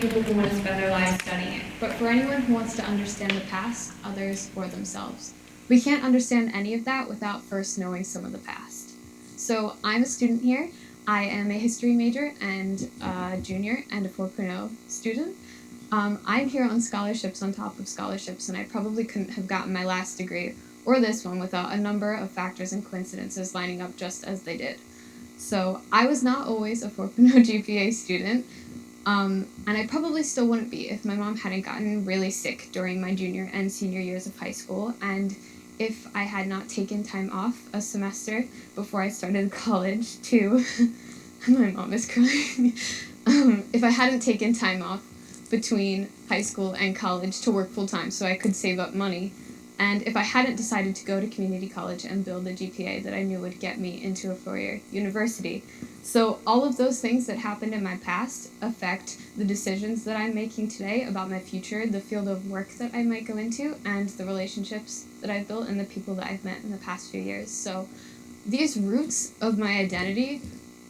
people who want to spend their lives studying it. But for anyone who wants to understand the past, others, or themselves. We can't understand any of that without first knowing some of the past. So I'm a student here. I am a history major and a junior and a 4.0 student. I'm here on scholarships on top of scholarships, and I probably couldn't have gotten my last degree or this one without a number of factors and coincidences lining up just as they did. So I was not always a 4.0 GPA student, and I probably still wouldn't be if my mom hadn't gotten really sick during my junior and senior years of high school, and if I had not taken time off a semester before I started college to... my mom is crying. If I hadn't taken time off between high school and college to work full-time so I could save up money, and if I hadn't decided to go to community college and build a GPA that I knew would get me into a four-year university. So all of those things that happened in my past affect the decisions that I'm making today about my future, the field of work that I might go into, and the relationships that I've built and the people that I've met in the past few years. So these roots of my identity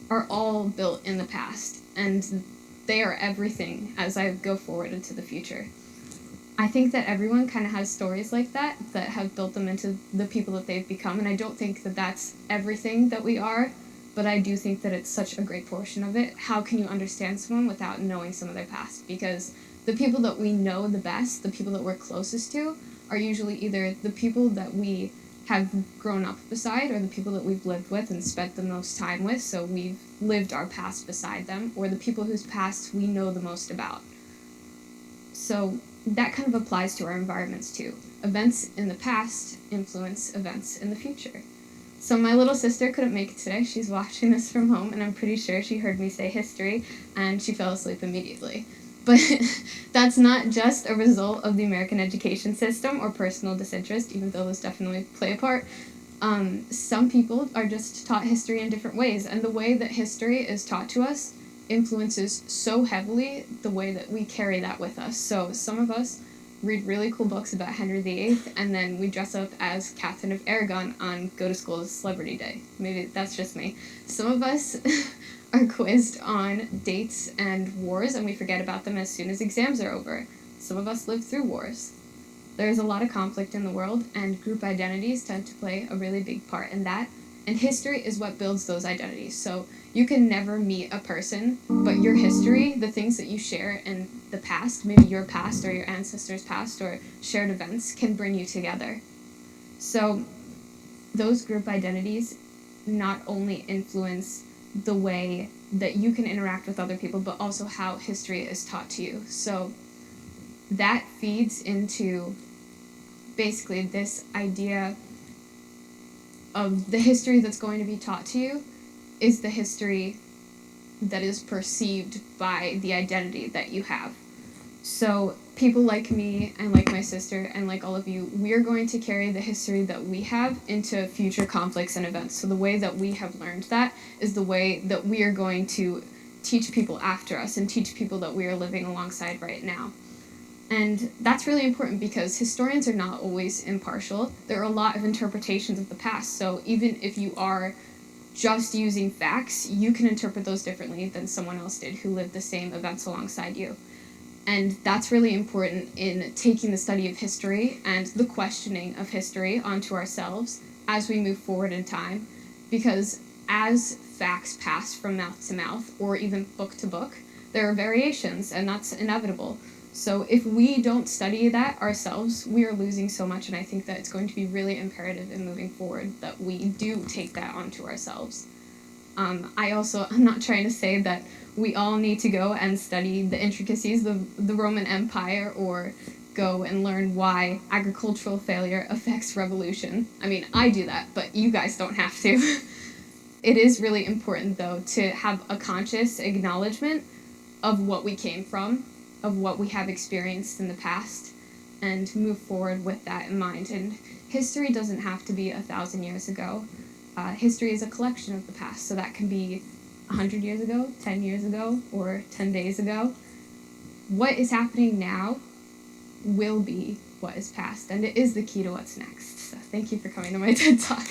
are all built in the past, and they are everything as I go forward into the future. I think that everyone kind of has stories like that have built them into the people that they've become, and I don't think that that's everything that we are, but I do think that it's such a great portion of it. How can you understand someone without knowing some of their past? Because the people that we know the best, the people that we're closest to, are usually either the people that we have grown up beside or the people that we've lived with and spent the most time with, so we've lived our past beside them, or the people whose past we know the most about. So that kind of applies to our environments too. Events in the past influence events in the future. So my little sister couldn't make it today. She's watching this from home, and I'm pretty sure she heard me say history, and she fell asleep immediately. But that's not just a result of the American education system or personal disinterest, even though those definitely play a part. Some people are just taught history in different ways, and the way that history is taught to us influences so heavily the way that we carry that with us. So some of us read really cool books about Henry VIII, and then we dress up as Catherine of Aragon on Go to School Celebrity Day. Maybe that's just me. Some of us are quizzed on dates and wars, and we forget about them as soon as exams are over. Some of us live through wars. There's a lot of conflict in the world, and group identities tend to play a really big part in that, and history is what builds those identities. So you can never meet a person, but your history, the things that you share in the past, maybe your past or your ancestors' past or shared events, can bring you together. So those group identities not only influence the way that you can interact with other people, but also how history is taught to you. So that feeds into basically this idea of the history that's going to be taught to you is the history that is perceived by the identity that you have. So people like me and like my sister and like all of you, we are going to carry the history that we have into future conflicts and events. So the way that we have learned that is the way that we are going to teach people after us and teach people that we are living alongside right now. And that's really important because historians are not always impartial. There are a lot of interpretations of the past, so even if you are just using facts, you can interpret those differently than someone else did who lived the same events alongside you. And that's really important in taking the study of history and the questioning of history onto ourselves as we move forward in time, because as facts pass from mouth to mouth, or even book to book, there are variations, and that's inevitable. So if we don't study that ourselves, we are losing so much, and I think that it's going to be really imperative in moving forward that we do take that onto ourselves. I'm not trying to say that we all need to go and study the intricacies of the Roman Empire or go and learn why agricultural failure affects revolution. I mean, I do that, but you guys don't have to. It is really important, though, to have a conscious acknowledgement of what we came from, of what we have experienced in the past, and move forward with that in mind. And history doesn't have to be 1,000 years ago. History is a collection of the past, so that can be 100 years ago, 10 years ago, or 10 days ago. What is happening now will be what is past, and it is the key to what's next. So thank you for coming to my TED Talk.